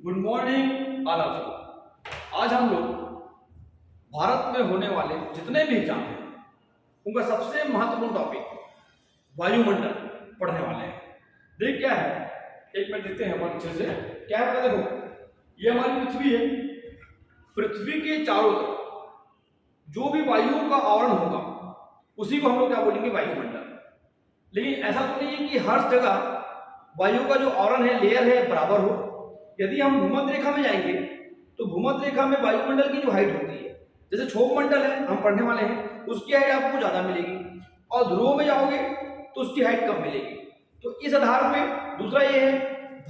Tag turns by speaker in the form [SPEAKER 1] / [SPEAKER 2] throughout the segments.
[SPEAKER 1] Good morning all of you. आज हम लोग भारत में होने वाले जितने भी एग्जाम हैं उनका सबसे महत्वपूर्ण टॉपिक वायुमंडल पढ़ने वाले हैं। देख क्या है, एक मिनट देखते हैं अपन अच्छे से क्या है। देखो ये हमारी पृथ्वी है। पृथ्वी के चारों तरफ जो भी वायुओं का आवरण होगा उसी को हम लोग क्या बोलेंगे, वायुमंडल। लेकिन ऐसा तो नहीं है कि हर जगह वायु का जो आवरण है, लेयर है, बराबर हो। यदि हम भूमध्य रेखा में जाएंगे तो भूमध्य रेखा में वायुमंडल की जो हाइट होती है, जैसे क्षोभ मंडल है हम पढ़ने वाले हैं, उसकी हाइट आपको ज्यादा मिलेगी, और ध्रुवों में जाओगे तो उसकी हाइट कम मिलेगी। तो इस आधार पे दूसरा ये है,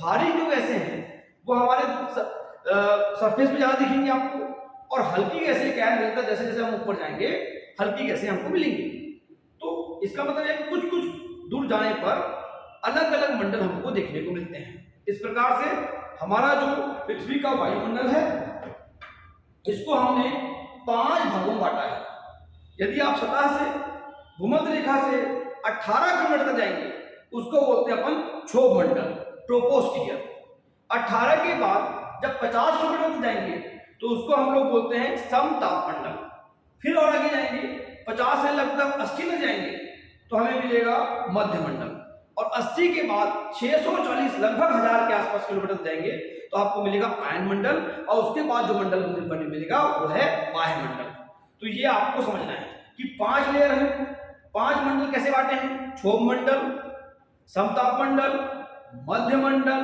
[SPEAKER 1] भारी जो गैसें हैं वो हमारे सरफेस पे ज्यादा दिखेंगी आपको, और हल्की गैसें क्या मिलता है, जैसे जैसे हम ऊपर जाएंगे हल्की गैसें हमको मिलेंगी। तो इसका मतलब है कुछ कुछ दूर जाने पर अलग अलग मंडल हमको देखने को मिलते हैं। इस प्रकार से हमारा जो पृथ्वी का वायुमंडल है इसको हमने 5 भागों में बांटा है। यदि आप सतह से भूमध्य रेखा से 18 किलोमीटर तक जाएंगे उसको बोलते हैं अपन क्षोभ मंडल, ट्रोपोस्फियर। 18 के बाद जब 50 किलोमीटर तक जाएंगे तो उसको हम लोग बोलते हैं समताप मंडल। फिर और आगे जाएंगे 50 से लगभग 80 तक जाएंगे तो हमें मिलेगा मध्य मंडल, और 80 के बाद 640 लगभग 1000 के आसपास किलोमीटर जाएंगे तो आपको मिलेगा आयन मंडल, और उसके बाद जो मंडल बने मिलेगा वो है बाह्य मंडल। तो ये आपको समझना है कि 5 लेयर है। 5 मंडल कैसे बांटे हैं, क्षोभ मंडल, समताप मंडल, मध्य मंडल,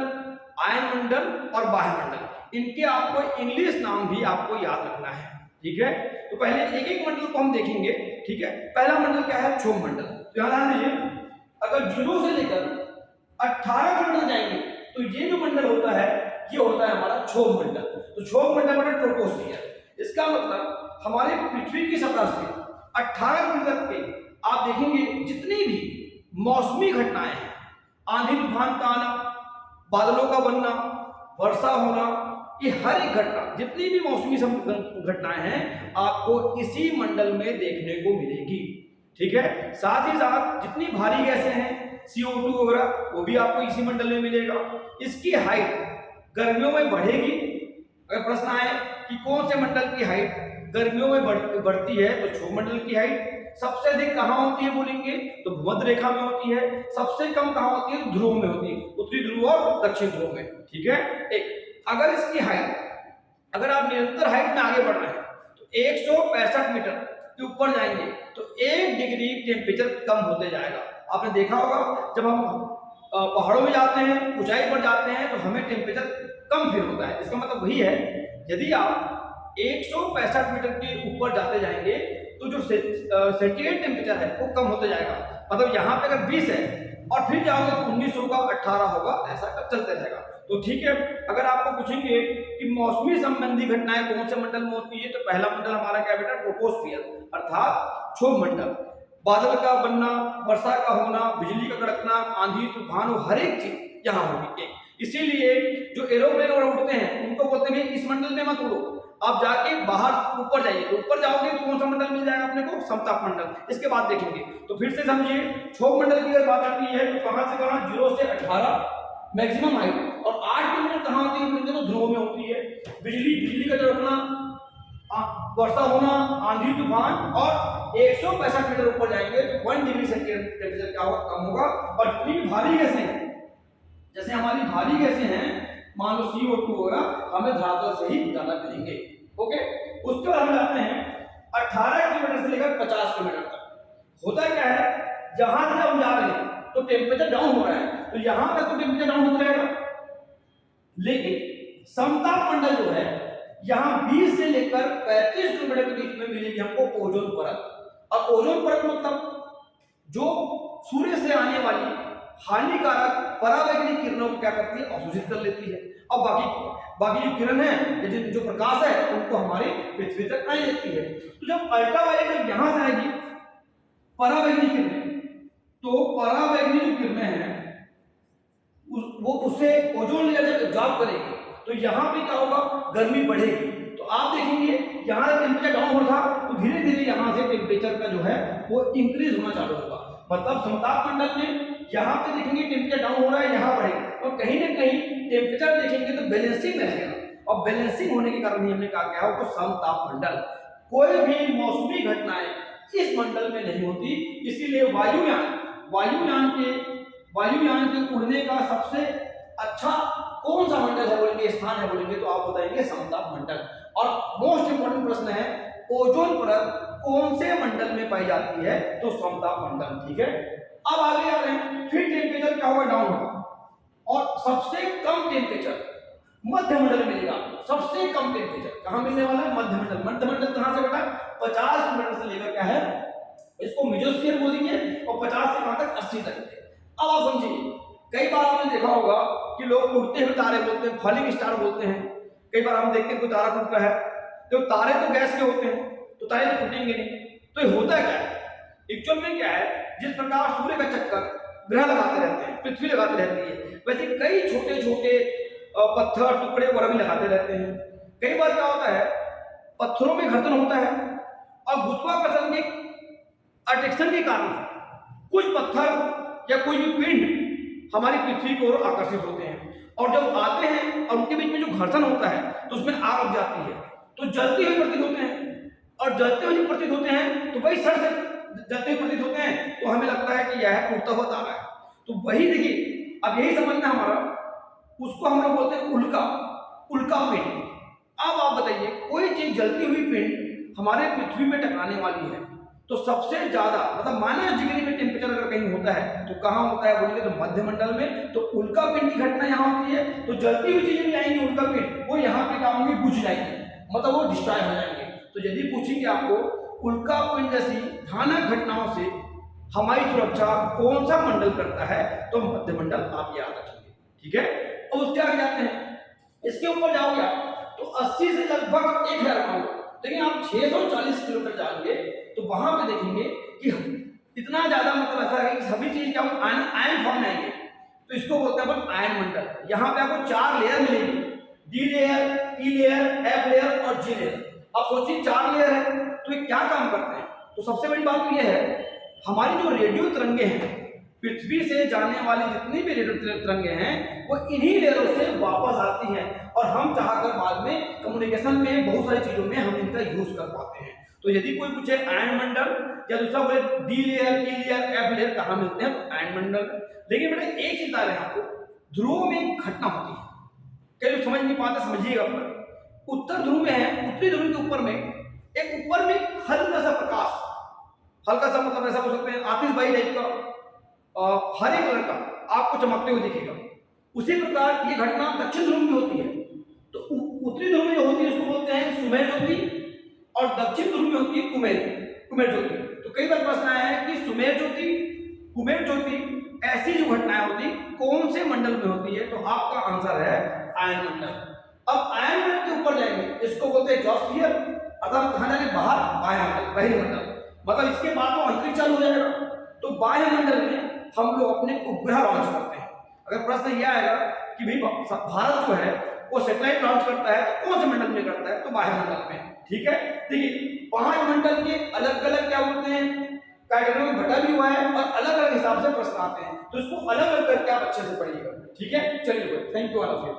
[SPEAKER 1] आयन मंडल और बाह्य मंडल। इनके आपको इंग्लिश नाम भी आपको याद रखना है, ठीक है। तो पहले एक एक मंडल को हम देखेंगे, ठीक है। पहला मंडल क्या है, क्षोभ मंडल। तो यहाँ ध्यान दीजिए, अगर 0 से लेकर 18 किलोमीटर जाएंगे तो ये जो मंडल होता है ये होता है हमारा क्षोभ मंडल। तो क्षोभ मंडल मतलब ट्रोपोस्फियर। इसका मतलब हमारे पृथ्वी की सतह से 18 किलोमीटर पे आप देखेंगे जितनी भी मौसमी घटनाएं हैं, आंधी तूफान का आना, बादलों का बनना, वर्षा होना, ये हर एक घटना, जितनी भी मौसमी घटनाएं हैं आपको इसी मंडल में देखने को मिलेगी, ठीक है। साथ ही साथ जितनी भारी गैसें हैं, CO2 वगैरह, वो भी आपको इसी मंडल में मिलेगा। इसकी हाइट गर्मियों में बढ़ेगी। अगर प्रश्न आए कि कौन से मंडल की हाइट गर्मियों में बढ़ती है तो क्षोभ मंडल की हाइट सबसे अधिक कहां होती है बोलेंगे तो भूमध्य रेखा में होती है। सबसे कम कहां होती है, ध्रुव में होती है, उत्तरी ध्रुव और दक्षिण ध्रुव में, ठीक है। एक अगर इसकी हाइट, अगर आप निरंतर हाइट में आगे बढ़ रहे हैं तो 165 मीटर के ऊपर जाएंगे तो 1 डिग्री टेम्परेचर कम होते जाएगा। आपने देखा होगा जब हम पहाड़ों में जाते हैं, ऊंचाई पर जाते हैं तो हमें टेम्परेचर कम फील होता है। इसका मतलब वही है, यदि आप 165 मीटर के ऊपर जाते जाएंगे तो जो सेंटीग्रेड टेम्परेचर है वो कम होते जाएगा। मतलब यहाँ पे अगर 20 है और फिर जाओगे तो 19 होगा, 18 होगा, ऐसा चलते रहेगा। तो ठीक है, अगर आपको पूछेंगे कि मौसमी संबंधी घटनाएं कौन से मंडल में होती है तो पहला मंडल हमारा क्या बेटा, ट्रोपोस्फियर अर्थात क्षोभ मंडल। बादल का बनना, वर्षा का होना, बिजली का कड़कना, आंधी तूफान, हर एक चीज यहाँ होगी। इसीलिए जो एरोप्लेन और उड़ते हैं उनको बोलते हैं इस मंडल में मत उड़ो, आप जाके बाहर ऊपर जाइए। तो ऊपर जाओगे तो कौन सा मंडल मिल जाएगा अपने को, समताप मंडल। इसके बाद देखेंगे तो फिर से समझिए, क्षोभ मंडल की अगर बात आती है तो कहां से कहां, 0 से 18 मैक्सिमम हाइट, और 8 किलोमीटर कहां होती है, तो ध्रुव में होती है। बिजली का कड़कना, वर्षा होना, आंधी तूफान, और 165 मीटर ऊपर जाएंगे तो 1 डिग्री सेंटीग्रेड टेम्परेचर क्या होगा, कम होगा। और जितनी भी भारी गैसें हैं, जैसे हमारी भारी गैसें हैं मान लो CO2 वगैरह, हमें धरातल से ही ज्यादा मिलेंगे, ओके। उसके बाद हम जाते हैं 18 किलोमीटर से लेकर 50 किलोमीटर तक। होता क्या है, जहां से हम जा रहे हैं तो टेम्परेचर डाउन हो रहा है, तो यहां तक तो टेम्परेचर डाउन होता रहेगा। लेकिन समताप मंडल जो है यहाँ 20 से लेकर 35 किलोमीटर के बीच में मिलेगी हमको ओजोन परत। और ओजोन परत मतलब जो सूर्य से आने वाली हानिकारक परावैंगनिक किरणों को क्या करती है, अवशोषित कर लेती है। और बाकी जो किरण है, जो प्रकाश है, उनको हमारी पृथ्वी तक नहीं देती है। तो जब अल्ट्रावायलेट यहां से आएगी परावैंगनिक किरणें, तो परावैंगनिक जो किरणें हैं वो उससे ओजोन लेयर जब एब्जॉर्ब करेगी तो यहाँ पे क्या होगा, गर्मी बढ़ेगी। तो आप देखेंगे यहाँ टेम्परेचर डाउन हो रहा तो धीरे धीरे यहाँ से टेम्परेचर का जो है वो इंक्रीज होना चालू होगा। मतलब समताप मंडल में यहाँ पे देखेंगे टेम्परेचर डाउन हो रहा है, यहाँ बढ़ेगा, और कहीं ना कहीं टेम्परेचर देखेंगे तो बैलेंसिंग में रहेगा, और बैलेंसिंग होने के कारण ही हमने कहा क्या है, समताप मंडल। कोई भी मौसमी घटनाएं इस मंडल में नहीं होती, इसीलिए वायुयान के उड़ने का सबसे अच्छा कौन सा मंडल है बोलेंगे, स्थान है बोलेंगे, तो आप बताएंगे समताप मंडल। और मोस्ट इंपोर्टेंट प्रश्न है, ओजोन परत कौन से मंडल में पाई जाती है, तो समताप मंडल। ठीक है, अब आगे आ रहे हैं, फिर टेम्परेचर क्या होगा, डाउन होगा, और सबसे कम टेम्परेचर मध्य मंडल मिलेगा। सबसे कम टेम्परेचर कहां मिलने वाला है, मध्य मंडल। मध्य मंडल कहां से बेटा, 50 किलोमीटर से लेकर क्या है, इसको मेसोस्फीयर बोलेंगे, और 50 से कहां तक, 80 तक। अब आप समझिए, कई बार आपने देखा होगा कि लोग उड़ते हुए तारे बोलते हैं, फॉलिंग स्टार बोलते हैं। कई बार हम देखते हैं कोई तारा टूट रहा है, तो तारे तो गैस के होते हैं, तो तारे तो टूटेंगे नहीं। तो ये होता क्या है, एक्चुअल में क्या है, जिस प्रकार सूर्य का चक्कर ग्रह लगाते रहते हैं, पृथ्वी लगाती रहती है, वैसे कई छोटे छोटे पत्थर टुकड़े वगैरह भी लगाते रहते हैं। कई बार क्या होता है, पत्थरों में घर्षण होता है, और गुरुत्वाकर्षण के अट्रैक्शन के कारण कुछ पत्थर या कोई भी पिंड हमारी पृथ्वी की ओर आकर्षित होते हैं, और जब आते हैं और उनके बीच में जो घर्षण होता है तो उसमें आग लग जाती है, तो जलते हुए प्रतीत होते हैं, और जलते हुए प्रतीत होते हैं तो वही सर से जलते हुए प्रतीत होते हैं, तो हमें लगता है कि यह टूटता हुआ तारा है। तो वही देखिए, अब यही समझना हमारा, उसको हम लोग बोलते हैं उल्का पिंड। अब आप बताइए, कोई चीज जलती हुई पिंड हमारे पृथ्वी में टकराने वाली है, तो सबसे ज्यादा मतलब -डिग्री में टेम्परेचर अगर कहीं होता है तो कहां होता है बोलेंगे, तो मध्य मंडल में। तो उल्का पिंड की घटना यहाँ होती है, तो जलती हुई चीजें भी आएंगी उल्का पिंड, वो यहाँ पे क्या होंगे, बुझ जाएंगे, मतलब वो डिस्ट्रॉय हो जाएंगे। तो यदि पूछेंगे आपको उल्का पिंड जैसी भयानक घटनाओं से हमारी सुरक्षा कौन सा मंडल करता है, तो मध्य मंडल, आप याद रखेंगे। ठीक है, अब उसके आगे जाते हैं, इसके ऊपर जाओगे तो 80 से लगभग 1000 माइल, लेकिन आप 640 किलोमीटर जाएंगे तो वहां पे देखेंगे कि इतना ज्यादा, मतलब ऐसा है कि सभी चीज क्या आयन फॉर्म में आएंगे, तो इसको बोलते हैं अपन आयन मंडल। यहाँ पे आपको 4 लेयर मिलेंगी, डी लेयर, ई लेयर, एफ लेयर और जी लेयर। अब सोचिए 4 लेयर है, तो ये क्या काम करते हैं, तो सबसे बड़ी बात यह है, हमारी जो रेडियो तरंगे हैं, पृथ्वी से जाने वाली जितनी भी रेडियो तरंगे हैं, वो इन्हीं लेयरों से वापस आती हैं, और हम चाहकर बाद में कम्युनिकेशन में बहुत सारी चीजों में हम इनका यूज कर पाते हैं। तो यदि कोई पूछे आयन मंडल, या दूसरा बोले डी लेयर, ई लेयर, एफ लेयर कहाँ मिलते हैं, तो आयन मंडल। लेकिन बेटा एक चीज है, आपको ध्रुवों में एक घटना होती है, कई लोग समझ नहीं पाते, समझिएगा। उत्तर ध्रुव में है, उत्तरी ध्रुव के ऊपर में हल्का सा प्रकाश, हल्का सा मतलब ऐसा बोल सकते हैं आतिशबाजी टाइप का हरे कलर का आपको चमकते हुए दिखेगा। उसी प्रकार ये घटना दक्षिण ध्रुव में होती है, तो उत्तरी ध्रुव में जो होती है उसको बोलते हैं सुमेर ज्योति, और दक्षिण ध्रुव में होती है कुमेर ज्योति। तो कई बार प्रश्न आया है कि सुमेर ज्योति, कुमेर ज्योति ऐसी जो घटनाएं होती कौन से मंडल में होती है, तो आपका आंसर है आयन मंडल। अब आयन मंडल के ऊपर जाएंगे, इसको बोलते हैं एग्जॉस्फियर, अर्थात कहां जाएंगे, बाहर, बाह्य मंडल, मतलब इसके बाद तो अंतरिक्ष चालू हो जाएगा। तो बाह्य मंडल में हम लोग अपने उपग्रह लॉन्च करते हैं। अगर प्रश्न यह आएगा कि भाई भारत जो है वो सैटेलाइट लॉन्च करता है तो कौन से मंडल में करता है, तो बाह्य मंडल में। ठीक है, देखिए 5 मंडल के अलग अलग क्या बोलते हैं, कैटेगरी में बटा भी हुआ है, और अलग अलग हिसाब से प्रश्न आते हैं, तो इसको अलग अलग करके आप अच्छे से पढ़िएगा। ठीक है, चलिए, thank you all of you.